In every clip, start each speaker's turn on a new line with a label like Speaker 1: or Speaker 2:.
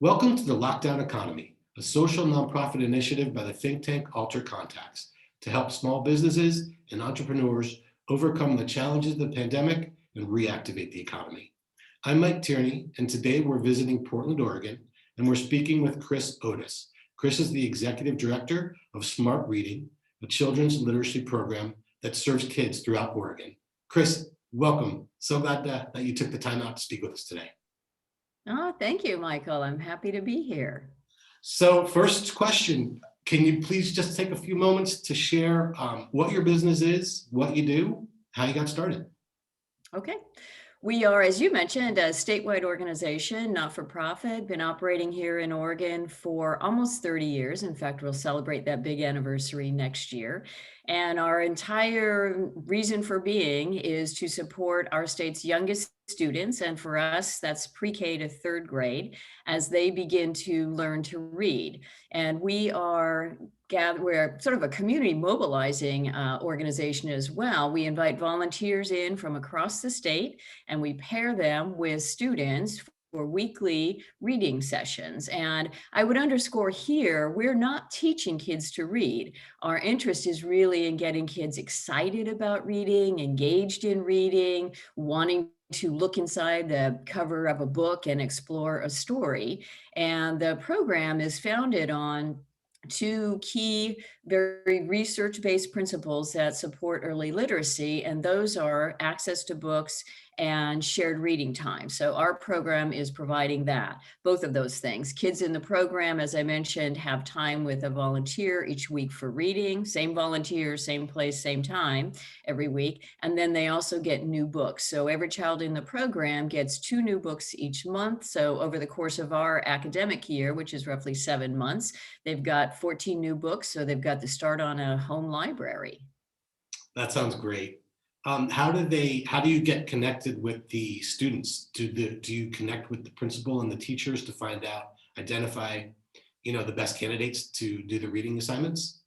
Speaker 1: Welcome to the Lockdown Economy, a social nonprofit initiative by the think tank AlterContacts to help small businesses and entrepreneurs overcome the challenges of the pandemic and reactivate the economy. I'm Mike Tierney, and today we're visiting Portland, Oregon, and we're speaking with Chris Otis. Chris is the executive director of Smart Reading, a children's literacy program that serves kids throughout Oregon. Chris, welcome. So glad that you took the time out to speak with us today.
Speaker 2: Oh, thank you, Michael. I'm happy to be here.
Speaker 1: So first question, can you please just take a few moments to share what your business is, what you do, how you got started?
Speaker 2: Okay. We are, as you mentioned, a statewide organization, not for profit, been operating here in Oregon for almost 30 years. In fact, we'll celebrate that big anniversary next year. And our entire reason for being is to support our state's youngest students. And for us, that's pre-K to third grade as they begin to learn to read. And we're sort of a community mobilizing organization as well. We invite volunteers in from across the state and we pair them with students for weekly reading sessions. And I would underscore here, we're not teaching kids to read. Our interest is really in getting kids excited about reading, engaged in reading, wanting to look inside the cover of a book and explore a story. And the program is founded on two key, very research-based principles that support early literacy, and those are access to books and shared reading time. So our program is providing that, both of those things. Kids in the program, as I mentioned, have time with a volunteer each week for reading, same volunteer, same place, same time every week. And then they also get new books. So every child in the program gets 2 new books each month. So over the course of our academic year, which is roughly 7 months, they've got 14 new books. So they've got to start on a home library.
Speaker 1: That sounds great. How do you get connected with the students? Do you connect with the principal and the teachers to identify, the best candidates to do the reading assignments?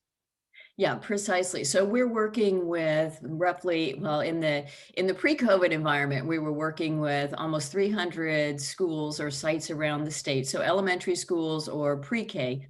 Speaker 2: Yeah, precisely. So we're working with roughly, well, in the pre-COVID environment, we were working with almost 300 schools or sites around the state. So elementary schools or pre-K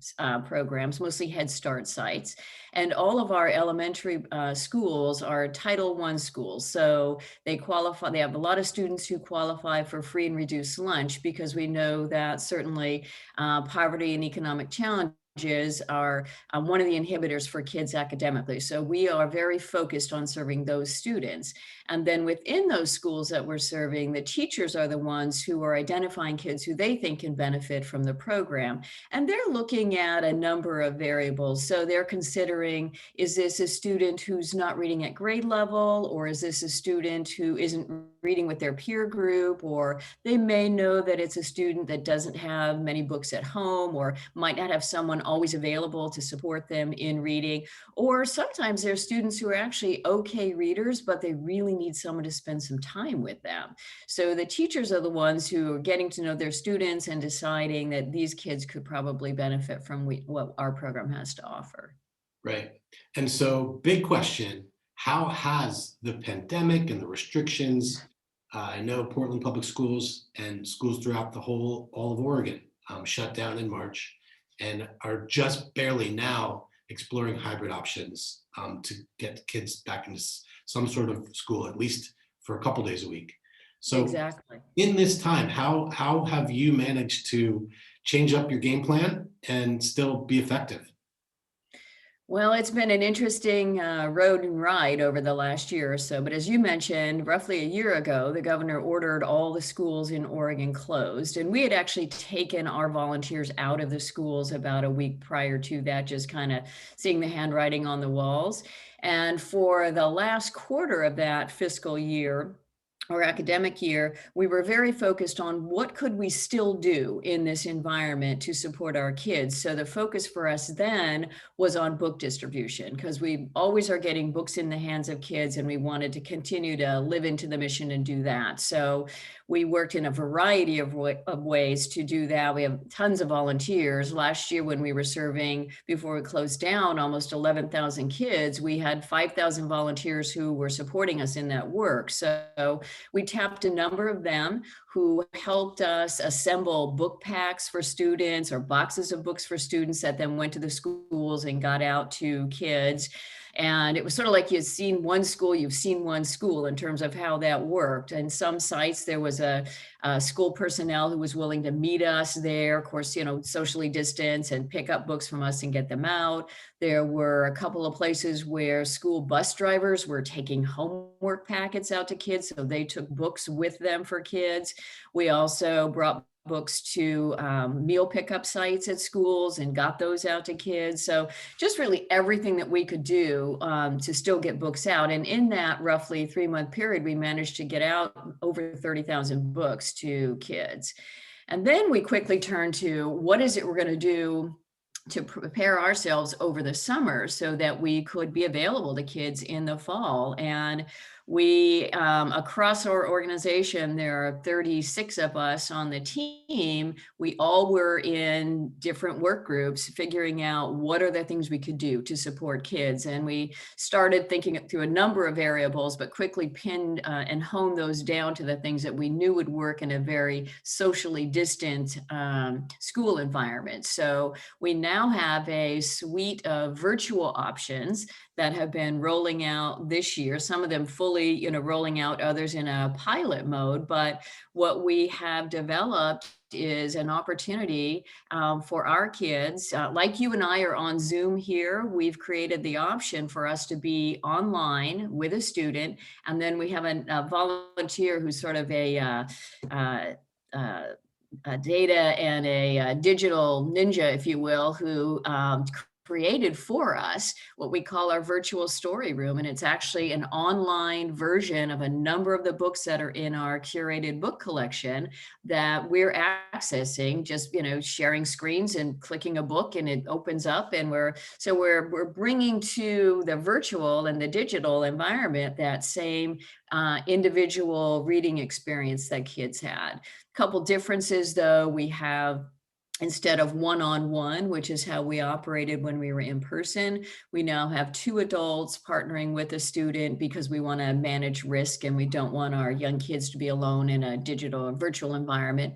Speaker 2: programs, mostly Head Start sites. And all of our elementary schools are Title I schools. So they qualify, they have a lot of students who qualify for free and reduced lunch because we know that certainly poverty and economic challenges are one of the inhibitors for kids academically. So we are very focused on serving those students. And then within those schools that we're serving, the teachers are the ones who are identifying kids who they think can benefit from the program. And they're looking at a number of variables. So they're considering, is this a student who's not reading at grade level, or is this a student who isn't reading with their peer group, or they may know that it's a student that doesn't have many books at home or might not have someone always available to support them in reading. Or sometimes there are students who are actually okay readers, but they really need someone to spend some time with them. So the teachers are the ones who are getting to know their students and deciding that these kids could probably benefit from what our program has to offer.
Speaker 1: Right. And so big question, how has the pandemic and the restrictions, I know Portland Public Schools and schools throughout all of Oregon shut down in March and are just barely now exploring hybrid options to get kids back into some sort of school, at least for a couple days a week. So
Speaker 2: Exactly.
Speaker 1: in this time, how have you managed to change up your game plan and still be effective?
Speaker 2: Well, it's been an interesting road and ride over the last year or so. But as you mentioned, roughly a year ago, the governor ordered all the schools in Oregon closed. And we had actually taken our volunteers out of the schools about a week prior to that, just kind of seeing the handwriting on the walls. And for the last quarter of that fiscal year, or academic year, we were very focused on what could we still do in this environment to support our kids. So the focus for us then was on book distribution because we always are getting books in the hands of kids and we wanted to continue to live into the mission and do that. So we worked in a variety of ways to do that. We have tons of volunteers. Last year when we were serving, before we closed down, almost 11,000 kids, we had 5,000 volunteers who were supporting us in that work. So we tapped a number of them who helped us assemble book packs for students or boxes of books for students that then went to the schools and got out to kids. And it was sort of like you've seen one school, you've seen one school in terms of how that worked. And some sites, there was a school personnel who was willing to meet us there, of course, socially distance and pick up books from us and get them out. There were a couple of places where school bus drivers were taking homework packets out to kids, so they took books with them for kids. We also brought books to meal pickup sites at schools and got those out to kids. So just really everything that we could do to still get books out. And in that roughly 3-month period, we managed to get out over 30,000 books to kids. And then we quickly turned to what is it we're going to do to prepare ourselves over the summer so that we could be available to kids in the fall. And we, across our organization, there are 36 of us on the team. We all were in different work groups, figuring out what are the things we could do to support kids. And we started thinking through a number of variables, but quickly pinned and honed those down to the things that we knew would work in a very socially distant school environment. So we now have a suite of virtual options that have been rolling out this year, some of them fully, rolling out, others in a pilot mode. But what we have developed is an opportunity for our kids, like you and I are on Zoom here. We've created the option for us to be online with a student, and then we have a volunteer who's sort of a data and a digital ninja, if you will, who created for us what we call our virtual story room. And it's actually an online version of a number of the books that are in our curated book collection that we're accessing, just, sharing screens and clicking a book and it opens up. And we're bringing to the virtual and the digital environment that same individual reading experience that kids had. Couple differences though, we have, instead of one-on-one, which is how we operated when we were in person, we now have 2 adults partnering with a student because we want to manage risk and we don't want our young kids to be alone in a digital or virtual environment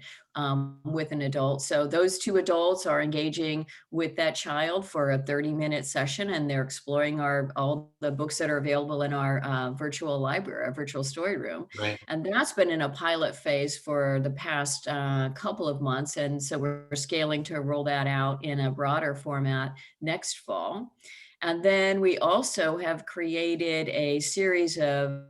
Speaker 2: with an adult. So those 2 adults are engaging with that child for a 30-minute session, and they're exploring all the books that are available in our virtual library, our virtual story room.
Speaker 1: Right.
Speaker 2: And that's been in a pilot phase for the past couple of months. And so we're scaling to roll that out in a broader format next fall. And then we also have created a series of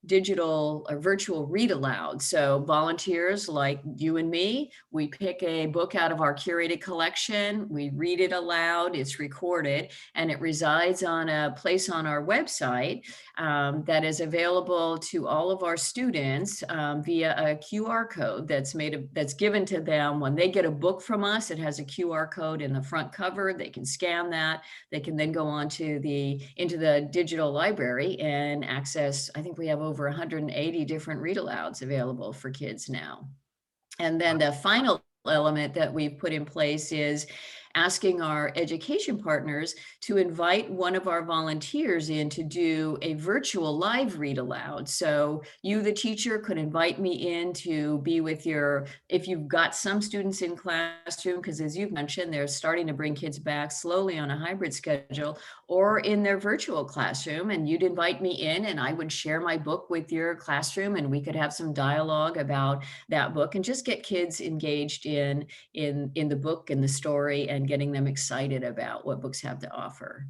Speaker 2: digital or virtual read aloud. So volunteers like you and me, we pick a book out of our curated collection, we read it aloud, it's recorded, and it resides on a place on our website that is available to all of our students via a QR code that's given to them when they get a book from us. It has a QR code in the front cover. They can scan that. They can then go on into the digital library and access, I think we have over 180 different read alouds available for kids now. And then the final element that we've put in place is asking our education partners to invite one of our volunteers in to do a virtual live read aloud. So you, the teacher, could invite me in to be with if you've got some students in classroom, because as you've mentioned, they're starting to bring kids back slowly on a hybrid schedule, or in their virtual classroom, and you'd invite me in and I would share my book with your classroom and we could have some dialogue about that book and just get kids engaged in the book and the story and getting them excited about what books have to offer.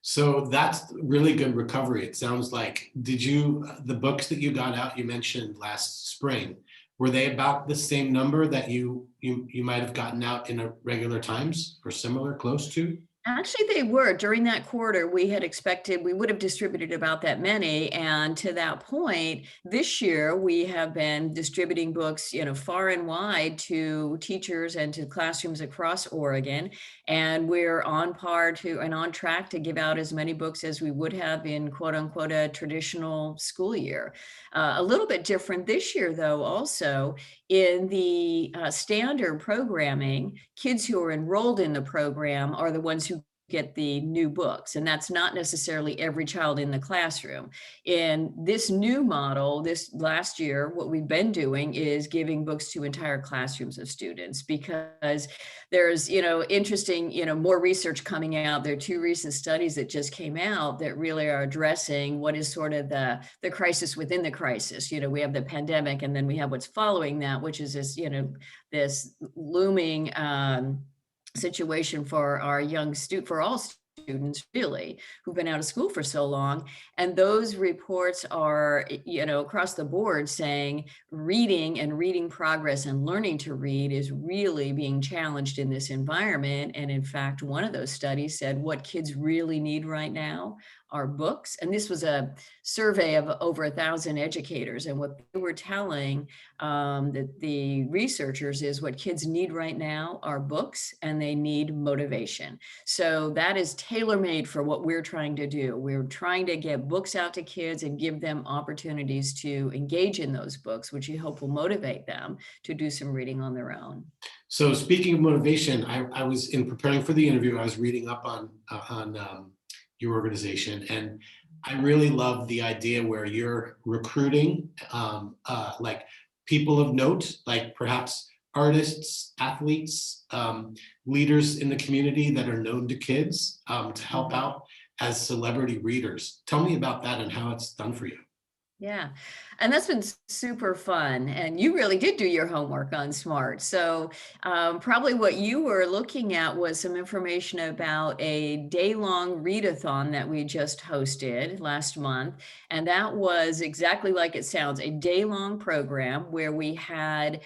Speaker 1: So that's really good recovery. It sounds like, the books that you got out, you mentioned last spring, were they about the same number that you might have gotten out in a regular times or similar, close to?
Speaker 2: Actually, they were. During that quarter, we had expected we would have distributed about that many. And to that point, this year, we have been distributing books, far and wide to teachers and to classrooms across Oregon. And we're on track to give out as many books as we would have in quote unquote a traditional school year. A little bit different this year, though, also in the standard programming, kids who are enrolled in the program are the ones who get the new books, and that's not necessarily every child in the classroom. In this new model, this last year, what we've been doing is giving books to entire classrooms of students, because there's, interesting, more research coming out. There are two recent studies that just came out that really are addressing what is sort of the crisis within the crisis. We have the pandemic, and then we have what's following that, which is this, this looming situation for our for all students really, who've been out of school for so long. And those reports are, across the board saying reading and reading progress and learning to read is really being challenged in this environment. And in fact, one of those studies said what kids really need right now are books. And this was a survey of over 1,000 educators. And what they were telling the researchers is what kids need right now are books, and they need motivation. So that is tailor-made for what we're trying to do. We're trying to get books out to kids and give them opportunities to engage in those books, which we hope will motivate them to do some reading on their own.
Speaker 1: So speaking of motivation, I was in preparing for the interview, I was reading up on your organization, and I really love the idea where you're recruiting like people of note, like perhaps artists, athletes, leaders in the community that are known to kids to help out as celebrity readers. Tell me about that and how it's done for you.
Speaker 2: Yeah. And that's been super fun. And you really did do your homework on SMART. So probably what you were looking at was some information about a day-long readathon that we just hosted last month. And that was exactly like it sounds, a day-long program where we had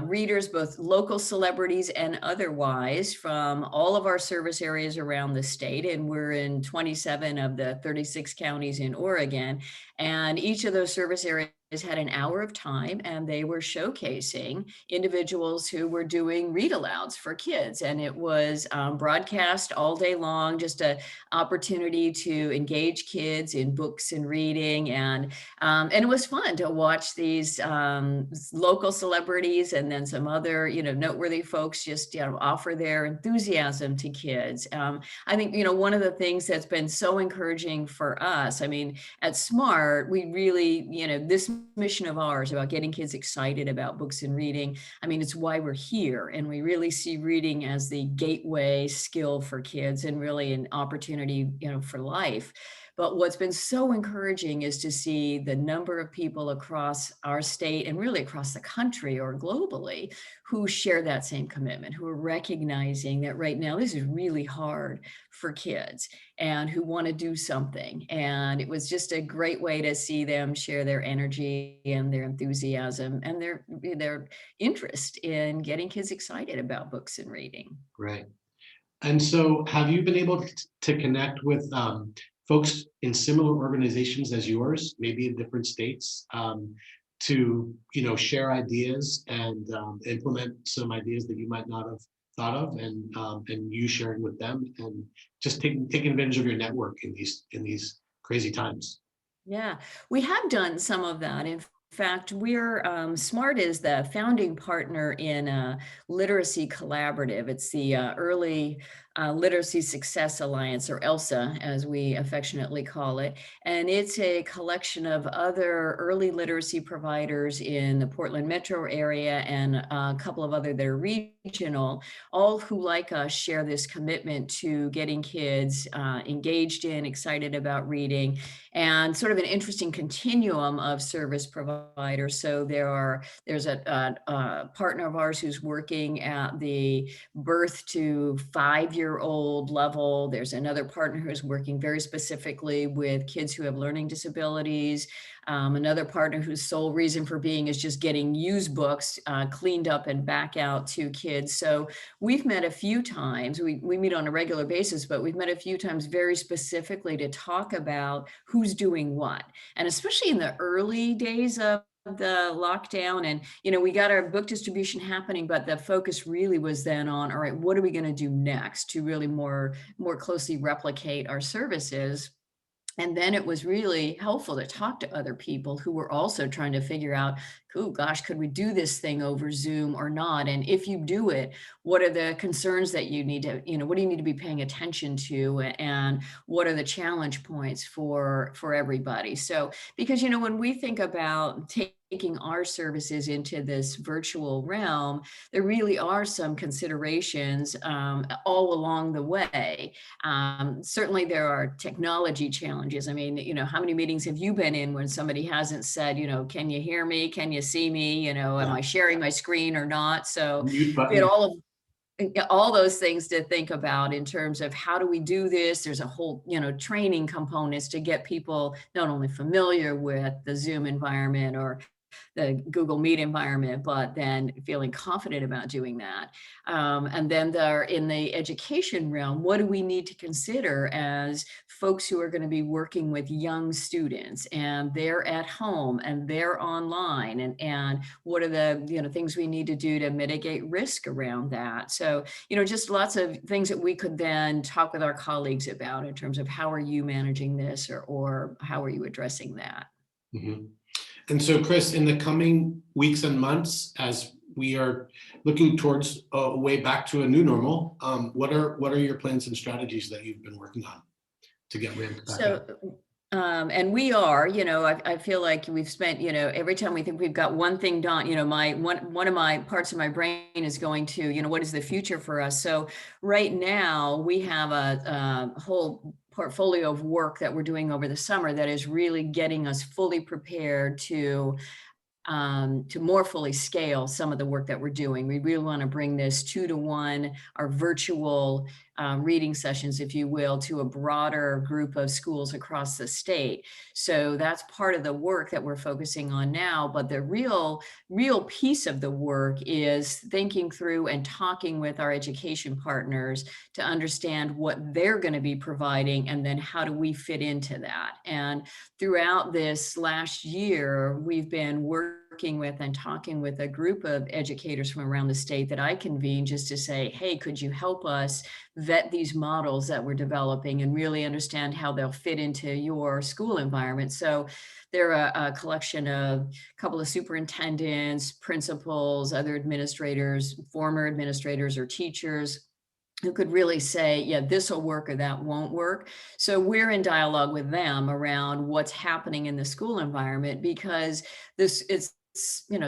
Speaker 2: readers, both local celebrities and otherwise, from all of our service areas around the state. And we're in 27 of the 36 counties in Oregon. And each of those service areas had an hour of time, and they were showcasing individuals who were doing read alouds for kids. And it was broadcast all day long, just an opportunity to engage kids in books and reading. And it was fun to watch these local celebrities and then some other, noteworthy folks just, offer their enthusiasm to kids. I think, one of the things that's been so encouraging for us, I mean, at SMART, we really, this mission of ours about getting kids excited about books and reading, I mean, it's why we're here. And we really see reading as the gateway skill for kids and really an opportunity, for life. But what's been so encouraging is to see the number of people across our state and really across the country or globally who share that same commitment, who are recognizing that right now this is really hard for kids and who want to do something. And it was just a great way to see them share their energy and their enthusiasm and their interest in getting kids excited about books and reading.
Speaker 1: Right. And so have you been able to connect with folks in similar organizations as yours, maybe in different states, to share ideas and implement some ideas that you might not have thought of, and you sharing with them, and just taking advantage of your network in these crazy times?
Speaker 2: Yeah, we have done some of that. In fact, we're SMART is the founding partner in a literacy collaborative. It's the Early Literacy Success Alliance, or ELSA, as we affectionately call it. And it's a collection of other early literacy providers in the Portland metro area and a couple of other that are regional, all who, like us, share this commitment to getting kids engaged in, excited about reading, and sort of an interesting continuum of service providers. So there's a partner of ours who's working at the birth to 5-year-old level. There's another partner who's working very specifically with kids who have learning disabilities. Another partner whose sole reason for being is just getting used books cleaned up and back out to kids. So we've met a few times. We meet on a regular basis, but we've met a few times very specifically to talk about who's doing what. And especially in the early days of the lockdown, and we got our book distribution happening, but the focus really was then on, all right, what are we going to do next to really more closely replicate our services? And then it was really helpful to talk to other people who were also trying to figure out, ooh, gosh, could we do this thing over Zoom or not? And if you do it, what are the concerns that you need to, what do you need to be paying attention to? And what are the challenge points for everybody? So, because, when we think about taking our services into this virtual realm, there really are some considerations all along the way. Certainly there are technology challenges. I mean, how many meetings have you been in when somebody hasn't said, can you hear me? Can you see me? Am
Speaker 1: Yeah.
Speaker 2: I sharing my screen or not? So
Speaker 1: Mute
Speaker 2: we had
Speaker 1: button.
Speaker 2: all those things to think about in terms of how do we do this? There's a whole, training components to get people not only familiar with the Zoom environment or the Google Meet environment, but then feeling confident about doing that. And then in the education realm, what do we need to consider as folks who are going to be working with young students and they're at home and they're online, and what are the things we need to do to mitigate risk around that? So, just lots of things that we could then talk with our colleagues about in terms of how are you managing this, or how are you addressing that?
Speaker 1: Mhm. And so, Chris, in the coming weeks and months, as we are looking towards a way back to a new normal, what are your plans and strategies that you've been working on to get ramped back up?
Speaker 2: So, and we are, I feel like we've spent, every time we think we've got one thing done, one of my parts of my brain is going to, what is the future for us? So right now we have a whole portfolio of work that we're doing over the summer that is really getting us fully prepared to more fully scale some of the work that we're doing. We really want to bring this 2-to-1, our virtual reading sessions, if you will, to a broader group of schools across the state. So that's part of the work that we're focusing on now. But the real piece of the work is thinking through and talking with our education partners to understand what they're going to be providing, and then how do we fit into that. And throughout this last year, we've been working with and talking with a group of educators from around the state that I convened just to say, hey, could you help us vet these models that we're developing and really understand how they'll fit into your school environment? So they're a collection of a couple of superintendents, principals, other administrators, former administrators or teachers, who could really say, yeah, this will work or that won't work. So we're in dialogue with them around what's happening in the school environment, because it's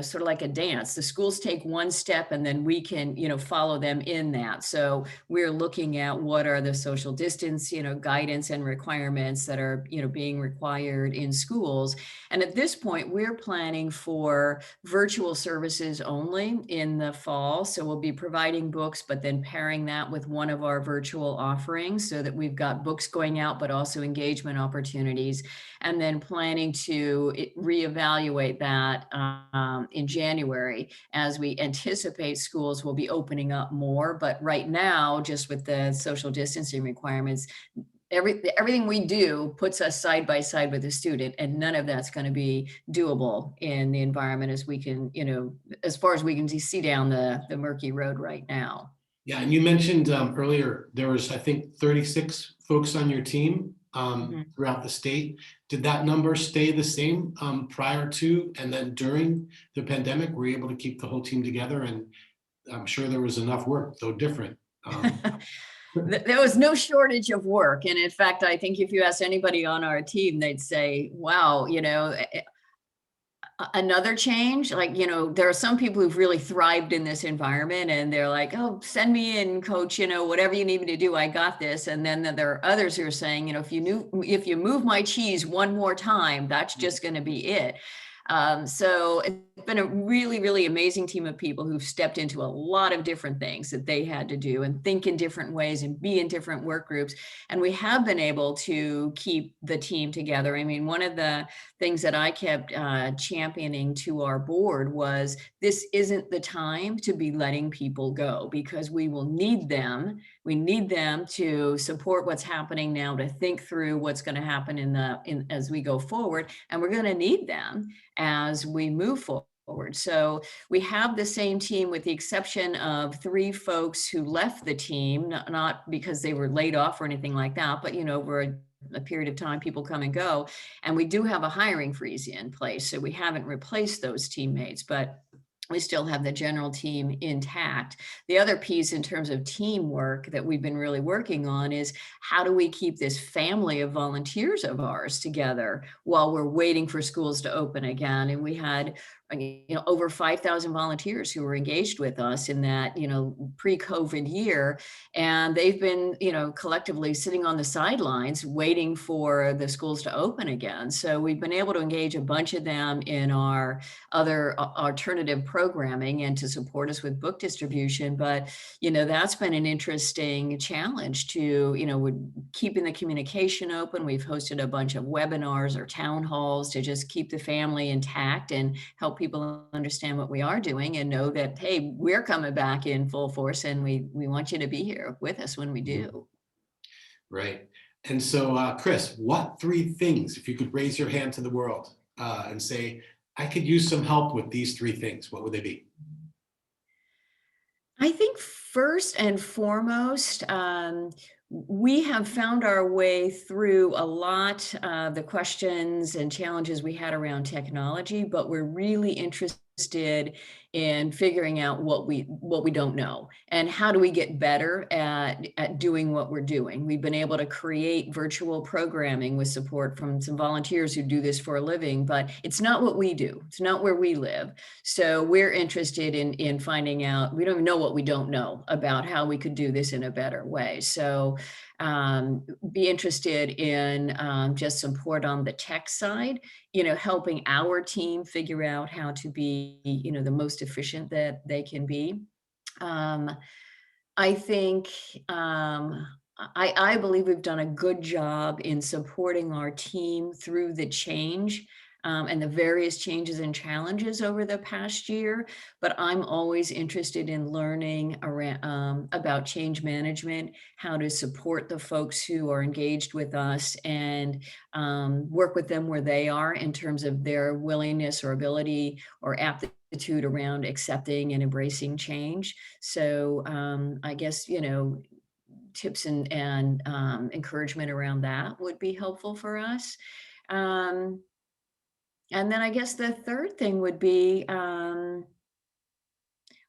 Speaker 2: sort of like a dance. The schools take one step and then we can, follow them in that. So we're looking at what are the social distance, guidance and requirements that are, being required in schools. And at this point, we're planning for virtual services only in the fall. So we'll be providing books, but then pairing that with one of our virtual offerings so that we've got books going out, but also engagement opportunities. And then planning to reevaluate that in January as we anticipate schools will be opening up more. But right now, just with the social distancing requirements, everything we do puts us side by side with the student, and none of that's going to be doable in the environment as we can, as far as we can see down the murky road right now.
Speaker 1: Yeah, and you mentioned earlier there was, I think, 36 folks on your team
Speaker 2: Mhm.
Speaker 1: throughout the state. Did that number stay the same prior to and then during the pandemic? Were you able to keep the whole team together? And I'm sure there was enough work, though different.
Speaker 2: There was no shortage of work. And in fact, I think if you ask anybody on our team, they'd say, wow, another change, like, there are some people who've really thrived in this environment and they're like, oh, send me in, coach, whatever you need me to do, I got this. And then there are others who are saying, if you move my cheese one more time, that's just going to be it. So it's been a really, really amazing team of people who've stepped into a lot of different things that they had to do and think in different ways and be in different work groups. And we have been able to keep the team together. I mean, one of the things that I kept championing to our board was this isn't the time to be letting people go, because we will need them. We need them to support what's happening now, to think through what's going to happen as we go forward. And we're going to need them as we move forward. So we have the same team with the exception of 3 folks who left the team, not because they were laid off or anything like that, but, over a a period of time, people come and go, and we do have a hiring freeze in place. So we haven't replaced those teammates, but we still have the general team intact. The other piece in terms of teamwork that we've been really working on is how do we keep this family of volunteers of ours together while we're waiting for schools to open again? And we had over 5,000 volunteers who were engaged with us in that, pre-COVID year. And they've been, collectively sitting on the sidelines waiting for the schools to open again. So we've been able to engage a bunch of them in our other alternative programming and to support us with book distribution. But, that's been an interesting challenge to, keeping the communication open. We've hosted a bunch of webinars or town halls to just keep the family intact and help people understand what we are doing and know that, hey, we're coming back in full force and we want you to be here with us when we do.
Speaker 1: Right. And so, Chris, what 3 things, if you could raise your hand to the world and say, I could use some help with these 3 things, what would they be?
Speaker 2: I think first and foremost, we have found our way through a lot of the questions and challenges we had around technology, but we're really interested in figuring out what we don't know and how do we get better at doing what we're doing. We've been able to create virtual programming with support from some volunteers who do this for a living, but it's not what we do. It's not where we live. So we're interested in finding out, we don't even know what we don't know about how we could do this in a better way. So be interested in just support on the tech side, helping our team figure out how to be, the most efficient that they can be. I think I believe we've done a good job in supporting our team through the change and the various changes and challenges over the past year. But I'm always interested in learning around, about change management, how to support the folks who are engaged with us and work with them where they are in terms of their willingness or ability or aptitude around accepting and embracing change. So I guess, tips and encouragement around that would be helpful for us. Um, and then I guess the third thing would be,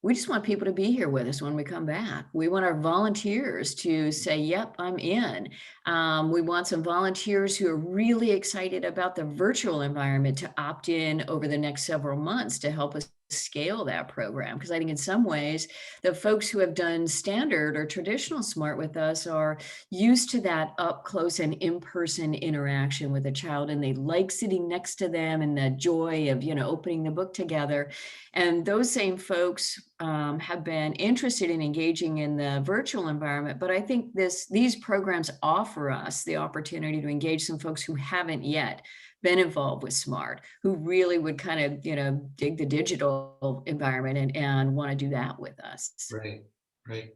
Speaker 2: we just want people to be here with us when we come back. We want our volunteers to say, yep, I'm in. We want some volunteers who are really excited about the virtual environment to opt in over the next several months to help us scale that program. Because I think in some ways, the folks who have done standard or traditional SMART with us are used to that up close and in-person interaction with a child, and they like sitting next to them and the joy of, opening the book together. And those same folks have been interested in engaging in the virtual environment. But I think these programs offer us the opportunity to engage some folks who haven't yet been involved with SMART, who really would kind of, dig the digital environment and want to do that with us.
Speaker 1: Right. Right.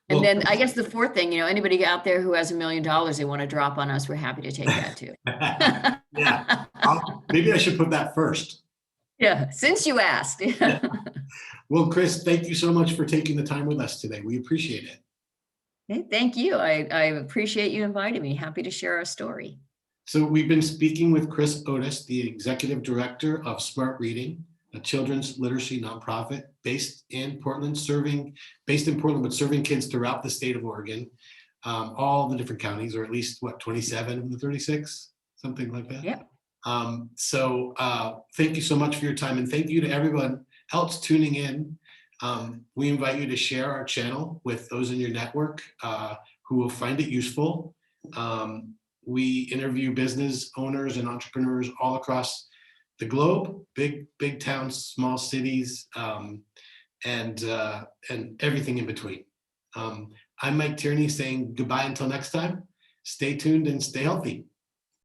Speaker 2: And
Speaker 1: Well,
Speaker 2: then I guess the fourth thing, anybody out there who has $1 million they want to drop on us, we're happy to take that too.
Speaker 1: yeah, maybe I should put that first.
Speaker 2: Yeah, since you asked.
Speaker 1: Well, Chris, thank you so much for taking the time with us today. We appreciate it.
Speaker 2: Hey, thank you. I appreciate you inviting me. Happy to share our story.
Speaker 1: So we've been speaking with Chris Otis, the Executive Director of Smart Reading, a children's literacy nonprofit based in Portland, but serving kids throughout the state of Oregon, all the different counties, or at least 27 of the 36, something like that.
Speaker 2: Yep.
Speaker 1: So thank you so much for your time, and thank you to everyone else tuning in. We invite you to share our channel with those in your network who will find it useful. We interview business owners and entrepreneurs all across the globe, big towns, small cities, and everything in between. I'm Mike Tierney saying goodbye until next time. Stay tuned and stay healthy.